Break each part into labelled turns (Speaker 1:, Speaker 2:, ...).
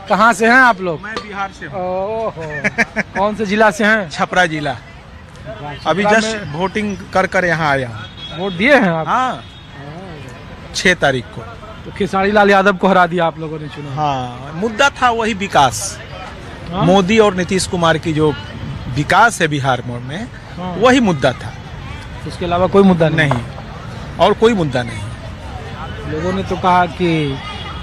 Speaker 1: कहाँ से हैं आप लोग?
Speaker 2: मैं बिहार से हूँ।
Speaker 1: ओहो कौन से जिला से हैं?
Speaker 2: छपरा जिला। अभी
Speaker 1: छपरा
Speaker 2: जस्ट वोटिंग कर यहाँ आया हूँ।
Speaker 1: में वोट दिए हैं आप?
Speaker 2: हाँ 6 तारीख को।
Speaker 1: तो खेसारी लाल यादव को हरा दिया आप लोगों ने चुनाव।
Speaker 2: हाँ मुद्दा था वही विकास।
Speaker 1: हाँ?
Speaker 2: मोदी और नीतीश कुमार की जो विकास है बिहार में
Speaker 1: हाँ।
Speaker 2: वही मुद्दा था,
Speaker 1: उसके अलावा कोई मुद्दा
Speaker 2: नहीं और कोई मुद्दा नहीं।
Speaker 1: लोगों ने तो कहा कि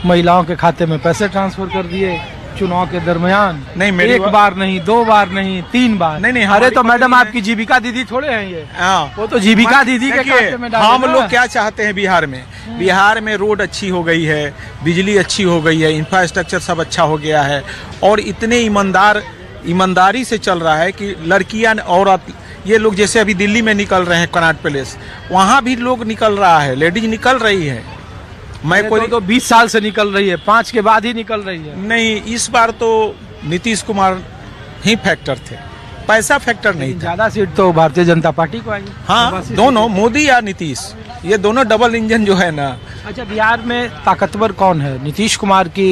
Speaker 1: महिलाओं के खाते में पैसे ट्रांसफर कर दिए चुनाव के दरमियान।
Speaker 2: नहीं, मेरी
Speaker 1: एक बार नहीं, 2 बार नहीं, 3 बार।
Speaker 2: नहीं,
Speaker 1: अरे तो मैडम आपकी जीविका दीदी थोड़े हैं ये।
Speaker 2: हाँ
Speaker 1: वो तो जीविका दीदी के खाते में डाले
Speaker 2: हम
Speaker 1: ना।
Speaker 2: लोग क्या चाहते हैं बिहार में? बिहार में रोड अच्छी हो गई है, बिजली अच्छी हो गई है, इंफ्रास्ट्रक्चर सब अच्छा हो गया है और इतने ईमानदारी से चल रहा है कि लड़कियां औरत ये लोग जैसे अभी दिल्ली में निकल रहे हैं कनॉट पैलेस, वहाँ भी लोग निकल रहा है, लेडीज निकल रही है। मैं कोई
Speaker 1: तो 20 साल से निकल रही है, 5 के बाद ही निकल रही है।
Speaker 2: नहीं, इस बार तो नीतीश कुमार ही फैक्टर थे, पैसा फैक्टर नहीं था।
Speaker 1: ज्यादा सीट तो भारतीय जनता पार्टी को आई।
Speaker 2: हाँ दोनों, मोदी या नीतीश, ये दोनों डबल इंजन जो है ना।
Speaker 1: अच्छा बिहार में ताकतवर कौन है? नीतीश कुमार की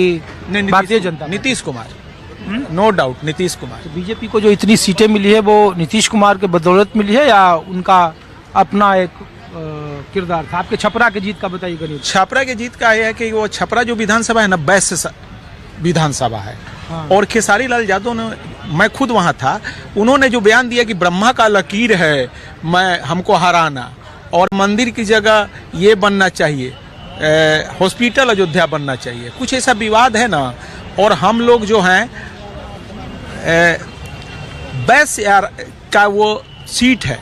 Speaker 1: भारतीय जनता?
Speaker 2: Nitish Kumar, no doubt Nitish Kumar.
Speaker 1: तो बीजेपी को जो इतनी सीटें मिली है वो नीतीश कुमार के बदौलत मिली है या उनका अपना एक किरदार था? आपके छपरा की जीत का बताइए करिए।
Speaker 2: छपरा की जीत का यह है कि वो छपरा जो विधानसभा है ना, बेस्ट विधानसभा है।
Speaker 1: हाँ।
Speaker 2: और खेसारी लाल यादव ने, मैं खुद वहाँ था, उन्होंने जो बयान दिया कि ब्रह्मा का लकीर है मैं हमको हराना और मंदिर की जगह ये बनना चाहिए, हॉस्पिटल अयोध्या बनना चाहिए, कुछ ऐसा विवाद है ना। और हम लोग जो हैं बेस्ट यार का वो सीट है,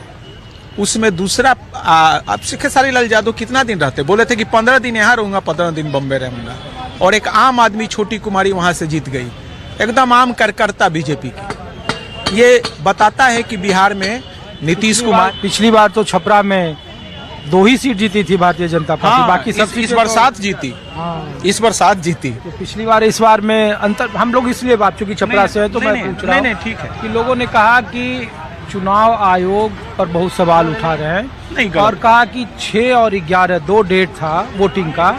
Speaker 2: उसमें दूसरा अब खेसारी लाल यादव कितना दिन रहते? बोले थे कि 15 दिन यहाँ रहूंगा, 15 दिन बम्बे रहूंगा। और एक आम आदमी छोटी कुमारी वहां से जीत गई, एकदम आम कार्यकर्ता बीजेपी की। ये बताता है कि बिहार में नीतीश कुमार,
Speaker 1: पिछली बार तो छपरा में 2 ही सीट जीती थी भारतीय जनता पार्टी।
Speaker 2: हाँ,
Speaker 1: बाकी सब
Speaker 2: इस बार 7 जीती।
Speaker 1: हाँ।
Speaker 2: इस बार 7 जीती।
Speaker 1: तो पिछली बार इस बार में अंतर, हम लोग इसलिए बात चूंकि छपरा से है तो मैं पूछ रहा हूँ
Speaker 2: ठीक है
Speaker 1: कि लोगों ने कहा कि चुनाव आयोग पर बहुत सवाल उठा रहे हैं
Speaker 2: नहीं,
Speaker 1: और कहा कि 6 और 11 2 डेट था वोटिंग का,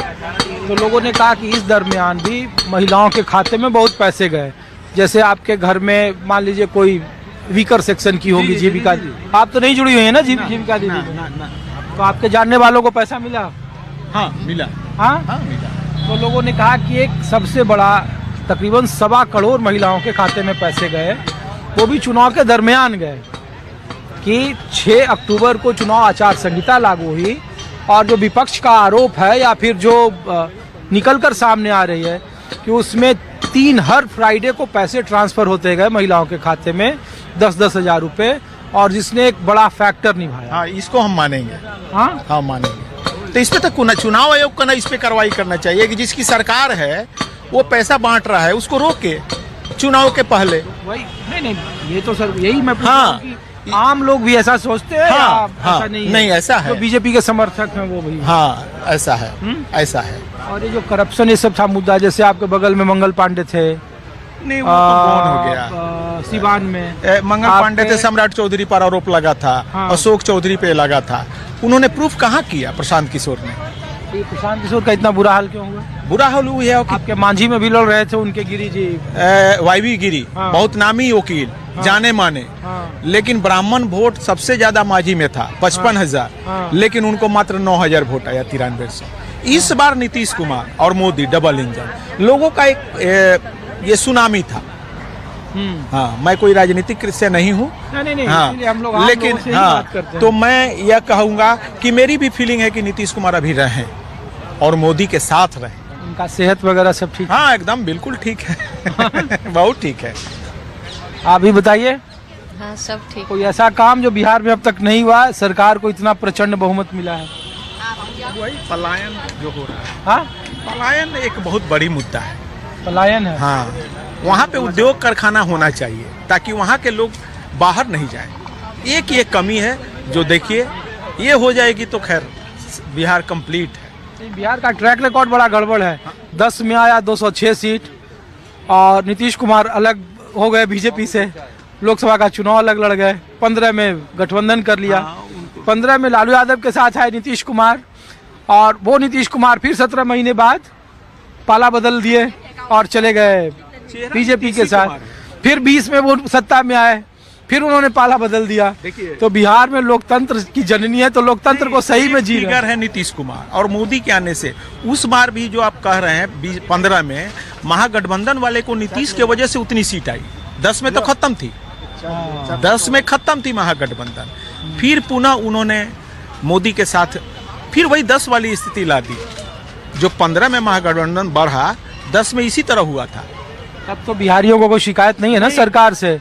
Speaker 1: तो लोगों ने कहा कि इस दरमियान भी महिलाओं के खाते में बहुत पैसे गए। जैसे आपके घर में मान लीजिए कोई वीकर सेक्शन की होगी जीविका, आप तो नहीं जुड़ी हुई है ना जीविका दीदी, तो आपके जानने वालों को पैसा मिला?
Speaker 2: हाँ मिला।
Speaker 1: हाँ
Speaker 2: हाँ मिला।
Speaker 1: तो लोगों ने कहा कि एक सबसे बड़ा तकरीबन 1.25 करोड़ महिलाओं के खाते में पैसे गए, वो भी चुनाव के दरमियान गए कि 6 अक्टूबर को चुनाव आचार संहिता लागू हुई और जो विपक्ष का आरोप है या फिर जो निकलकर सामने आ रही है कि उसमें हर फ्राइडे को पैसे ट्रांसफर होते गए महिलाओं के खाते में 10-10 हजार रुपए, और जिसने एक बड़ा फैक्टर निभाया।
Speaker 2: हाँ इसको हम मानेंगे।
Speaker 1: हाँ
Speaker 2: मानेंगे। तो इस पे तो चुनाव आयोग को ना इस पे कार्रवाई करना चाहिए कि जिसकी सरकार है वो पैसा बांट रहा है उसको रोके चुनाव के पहले।
Speaker 1: वही नहीं ये तो सर यही मैं पूछ रहा हूं कि आम लोग भी ऐसा सोचते हैं?
Speaker 2: हाँ,
Speaker 1: या ऐसा नहीं
Speaker 2: ऐसा है।
Speaker 1: जो बीजेपी के समर्थक हैं वो भी?
Speaker 2: हाँ ऐसा है। ऐसा है।
Speaker 1: और ये जो करप्शन ये सब था मुद्दा, जैसे आपके बगल में मंगल पांडे थे,
Speaker 2: नहीं वो तो गौन हो गया।
Speaker 1: सिवान में
Speaker 2: मंगल पांडे थे, सम्राट चौधरी पर आरोप लगा था।
Speaker 1: हाँ।
Speaker 2: अशोक चौधरी पे लगा था, उन्होंने प्रूफ कहाँ किया? प्रशांत किशोर ने।
Speaker 1: ये प्रशांत किशोर का इतना बुरा हाल क्यों हुआ?
Speaker 2: बुरा हाल हुआ है कि
Speaker 1: आपके मांझी में भी लड़ रहे थे उनके गिरी जी,
Speaker 2: वाईवी गिरी।
Speaker 1: हाँ।
Speaker 2: बहुत नामी वकील। हाँ। जाने माने।
Speaker 1: हाँ।
Speaker 2: लेकिन ब्राह्मण वोट सबसे ज्यादा मांझी में था 55,000।
Speaker 1: हाँ।
Speaker 2: लेकिन उनको मात्र 9,000 वोट आया 9300। इस बार नीतीश कुमार और मोदी डबल इंजन, लोगों का एक ये सुनामी था। हाँ मैं कोई राजनीतिक से नहीं हूँ।
Speaker 1: नहीं
Speaker 2: हाँ,
Speaker 1: हम लोग
Speaker 2: लेकिन हाँ तो मैं यह कहूँगा कि मेरी भी फीलिंग है कि नीतीश कुमार अभी रहें और मोदी के साथ रहें।
Speaker 1: उनका सेहत वगैरह सब ठीक?
Speaker 2: हाँ एकदम बिल्कुल ठीक है। बहुत ठीक है।
Speaker 1: आप भी बताइए।
Speaker 3: हाँ सब ठीक।
Speaker 1: कोई ऐसा काम जो बिहार में अब तक नहीं हुआ, सरकार को इतना प्रचंड बहुमत मिला है?
Speaker 2: वही पलायन जो हो रहा है।
Speaker 1: हाँ
Speaker 2: पलायन एक बहुत बड़ी मुद्दा है।
Speaker 1: पलायन है?
Speaker 2: हाँ वहाँ पे उद्योग कारखाना होना चाहिए ताकि वहाँ के लोग बाहर नहीं जाएं। एक ये कमी है जो देखिए, ये हो जाएगी तो खैर बिहार कंप्लीट है।
Speaker 1: बिहार का ट्रैक रिकॉर्ड बड़ा गड़बड़ है। 10 में आया 206 सीट और नीतीश कुमार अलग हो गए बीजेपी से, लोकसभा का चुनाव अलग लड़ गए, 15 में गठबंधन कर लिया, 15 में लालू यादव के साथ आए नीतीश कुमार, और वो नीतीश कुमार फिर 17 महीने बाद पाला बदल दिए और चले गए
Speaker 2: चेहरा
Speaker 1: बीजेपी के
Speaker 2: नीतीश
Speaker 1: साथ।
Speaker 2: कुमार है।
Speaker 1: फिर 20 में वो सत्ता में आए, फिर उन्होंने पाला बदल दिया।
Speaker 2: देखिए,
Speaker 1: तो बिहार में लोकतंत्र की जननी है, तो लोकतंत्र को सही में जी रहे
Speaker 2: फिगर है नीतीश कुमार। और मोदी के आने से उस बार भी जो आप कह रहे हैं 15 में महागठबंधन वाले को नीतीश के वजह से उतनी सीट आई, 10 में तो खत्म थी, 10 में खत्म थी महागठबंधन। फिर पुनः उन्होंने मोदी के साथ फिर वही 10 वाली स्थिति ला दी। जो 15 में महागठबंधन बढ़ा, 10 में इसी तरह हुआ था।
Speaker 1: तब तो बिहारियों को कोई शिकायत नहीं है ना सरकार से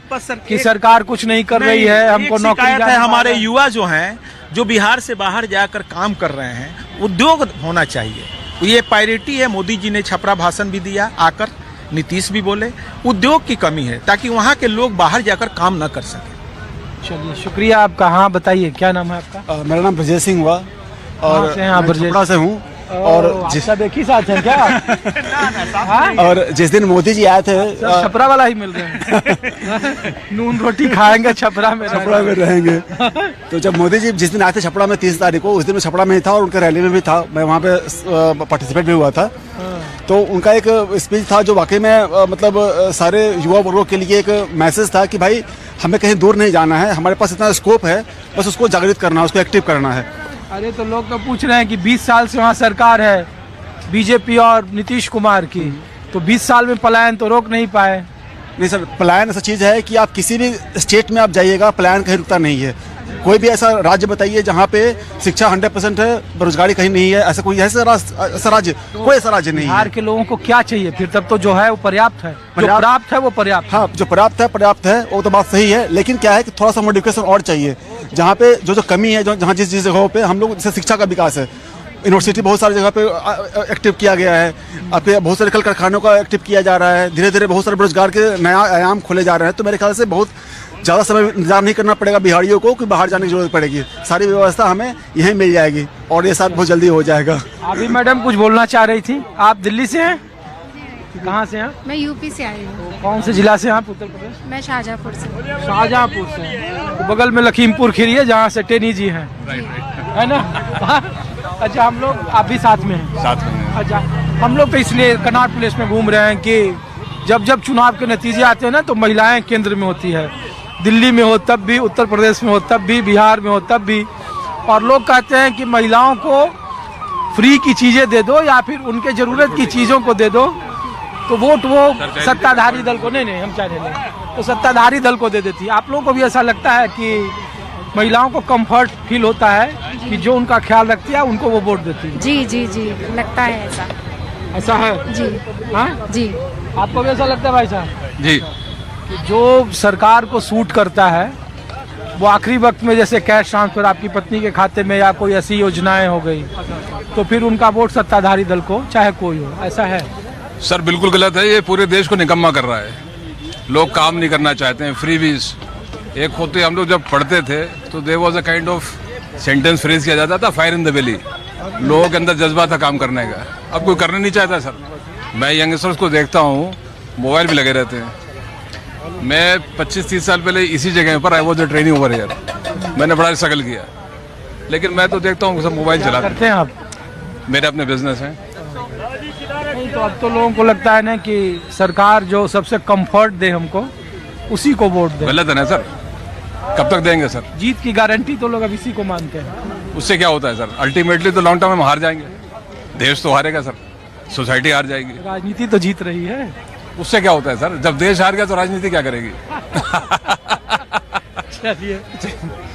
Speaker 1: कि सरकार कुछ नहीं कर रही है, हमको नौकरी
Speaker 2: शिकायत है हमारे युवा जो हैं, जो बिहार से बाहर जाकर काम कर रहे हैं, उद्योग होना चाहिए। ये प्रायोरिटी है। मोदी जी ने छपरा भाषण भी दिया आकर, नीतीश भी बोले उद्योग की कमी है ताकि वहाँ के लोग बाहर जाकर काम न कर सके।
Speaker 1: चलिए शुक्रिया आपका। हाँ बताइए, क्या नाम है आपका?
Speaker 3: मेरा नाम ब्रजेश सिंह हुआ और
Speaker 1: से हैं आप?
Speaker 3: मैं
Speaker 1: ब्रजेश
Speaker 3: छपरा से हूँ। और
Speaker 1: सब एक ही साथ हैं क्या? हाँ?
Speaker 3: और जिस दिन मोदी जी आए थे
Speaker 1: सब छपरा वाला ही मिल रहे हैं। नून रोटी खाएंगे छपरा में,
Speaker 3: छपरा में रहेंगे। तो जब मोदी जी जिस दिन आए थे छपरा में 30 तारीख को, उस दिन मैं छपरा में ही था और उनके रैली में भी था, मैं वहाँ पे पार्टिसिपेट भी हुआ था। तो उनका एक स्पीच था जो वाकई में मतलब सारे युवा वर्गों के लिए एक मैसेज था कि भाई हमें कहीं दूर नहीं जाना है, हमारे पास इतना स्कोप है, बस उसको जागृत करना है, उसको एक्टिव करना है।
Speaker 1: अरे तो लोग तो पूछ रहे हैं कि 20 साल से वहाँ सरकार है बीजेपी और नीतीश कुमार की, तो 20 साल में पलायन तो रोक नहीं पाए।
Speaker 3: नहीं सर, पलायन ऐसा चीज़ है कि आप किसी भी स्टेट में आप जाइएगा, पलायन कहीं रुकता नहीं है। कोई भी ऐसा राज्य बताइए जहाँ पे शिक्षा 100% है, बेरोजगारी कहीं नहीं है, ऐसा कोई ऐसा राज्य, कोई ऐसा राज्य नहीं है।
Speaker 1: बिहार के लोगों को क्या चाहिए फिर? तब तो जो है वो पर्याप्त है, जो प्राप्त है वो पर्याप्त।
Speaker 3: हाँ, जो पर्याप्त है वो तो बात सही है, लेकिन क्या है कि थोड़ा सा मॉडिफिकेशन और चाहिए। जहाँ पे जो कमी है, जहाँ जिस जगहों पे हम लोग, जैसे शिक्षा का विकास है, यूनिवर्सिटी बहुत सारी जगह पे एक्टिव किया गया है, आपके बहुत सारे कल कारखानों का एक्टिव किया जा रहा है, धीरे धीरे बहुत सारे बेरोजगार के नया आयाम खोले जा रहे हैं। तो मेरे ख्याल से बहुत ज़्यादा समय इंतजार नहीं करना पड़ेगा बिहारियों को कि बाहर जाने की जरूरत पड़ेगी। सारी व्यवस्था हमें यहीं मिल जाएगी और ये सब बहुत जल्दी हो जाएगा।
Speaker 1: अभी मैडम कुछ बोलना चाह रही थी, आप दिल्ली से हैं? कहाँ से हैं?
Speaker 4: मैं यूपी से आई हूँ।
Speaker 1: कौन से जिला से हैं आप? उत्तर प्रदेश?
Speaker 4: मैं शाहजहाँपुर से।
Speaker 1: शाहजहाँपुर से। तो बगल में लखीमपुर खीरी है जहाँ से टेनी जी हैं, है ना? अच्छा, हम लोग आप भी साथ में हैं?
Speaker 5: साथ में।
Speaker 1: अच्छा, हम लोग तो इसलिए कनॉट प्लेस में घूम रहे हैं कि जब जब चुनाव के नतीजे आते हैं ना, तो महिलाएं केंद्र में होती है। दिल्ली में हो तब भी, उत्तर प्रदेश में हो तब भी, बिहार में हो तब भी। और लोग कहते हैं कि महिलाओं को फ्री की चीज़ें दे दो या फिर उनके ज़रूरत की चीज़ों को दे दो, तो वोट वो सत्ताधारी दल को, नहीं हम चाहे नहीं, तो सत्ताधारी दल को दे देती है। आप लोगों को भी ऐसा लगता है कि महिलाओं को कंफर्ट फील होता है कि जो उनका ख्याल रखती है उनको वो वोट देती है?
Speaker 4: जी जी जी, लगता है ऐसा।
Speaker 1: ऐसा है
Speaker 4: जी
Speaker 1: हाँ
Speaker 4: जी।
Speaker 1: आपको भी ऐसा लगता है भाई साहब?
Speaker 5: जी,
Speaker 1: कि जो सरकार को सूट करता है वो आखिरी वक्त में, जैसे कैश ट्रांसफर आपकी पत्नी के खाते में या कोई ऐसी योजनाएं हो गई, तो फिर उनका वोट सत्ताधारी दल को, चाहे कोई हो, ऐसा है?
Speaker 5: सर बिल्कुल गलत है। ये पूरे देश को निकम्मा कर रहा है। लोग काम नहीं करना चाहते हैं, फ्रीबीज। एक होते, हम लोग जब पढ़ते थे तो there was a kind of sentence phrase किया जाता था, फायर इन द बेली। लोगों के अंदर जज्बा था काम करने का, अब कोई करना नहीं चाहता सर। मैं यंगस्टर्स को देखता हूँ, मोबाइल भी लगे रहते हैं। मैं 25-30 साल पहले इसी जगह पर I was a training over here, मैंने बड़ा स्ट्रगल किया, लेकिन मैं तो देखता हूँ सब मोबाइल चलाते
Speaker 1: करते हैं आप?
Speaker 5: मेरे अपने बिजनेस हैं।
Speaker 1: नहीं, तो अब तो लोगों को लगता है ना कि सरकार जो सबसे कंफर्ट दे हमको, उसी को वोट दे।
Speaker 5: गलत है ना सर, कब तक देंगे सर?
Speaker 1: जीत की गारंटी तो लोग अब इसी को मानते हैं।
Speaker 5: उससे क्या होता है सर? अल्टीमेटली तो लॉन्ग टर्म में हम हार जाएंगे, देश तो हारेगा सर, सोसाइटी हार जाएगी।
Speaker 1: राजनीति तो जीत रही है।
Speaker 5: उससे क्या होता है सर? जब देश हार गया तो राजनीति क्या करेगी?
Speaker 1: चलिए,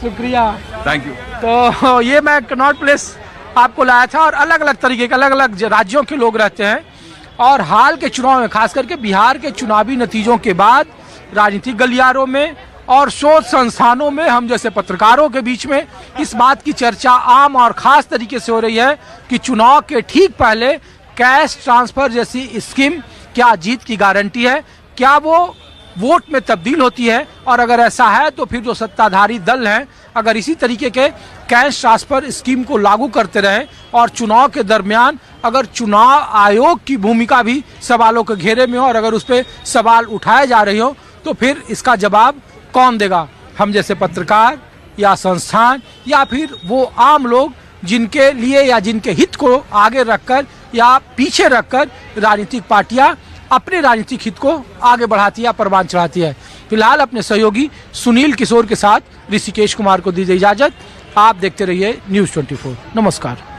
Speaker 1: शुक्रिया,
Speaker 5: थैंक यू।
Speaker 1: तो ये मैं कनॉट प्लेस आपको लाया था, और अलग अलग तरीके के अलग अलग राज्यों के लोग रहते हैं, और हाल के चुनाव में, खास करके बिहार के चुनावी नतीजों के बाद राजनीतिक गलियारों में और शोध संस्थानों में हम जैसे पत्रकारों के बीच में इस बात की चर्चा आम और खास तरीके से हो रही है कि चुनाव के ठीक पहले कैश ट्रांसफर जैसी स्कीम क्या जीत की गारंटी है, क्या वो वोट में तब्दील होती है, और अगर ऐसा है तो फिर जो सत्ताधारी दल हैं अगर इसी तरीके के कैश ट्रांसफर स्कीम को लागू करते रहें और चुनाव के दरमियान अगर चुनाव आयोग की भूमिका भी सवालों के घेरे में हो और अगर उस पर सवाल उठाए जा रहे हो, तो फिर इसका जवाब कौन देगा? हम जैसे पत्रकार या संस्थान या फिर वो आम लोग जिनके लिए या जिनके हित को आगे रखकर या पीछे रखकर राजनीतिक पार्टियां अपने राजनीतिक हित को आगे बढ़ाती है, परवान चढ़ाती है। फिलहाल अपने सहयोगी सुनील किशोर के साथ ऋषिकेश कुमार को दीजिए इजाजत। आप देखते रहिए न्यूज़ 24। नमस्कार।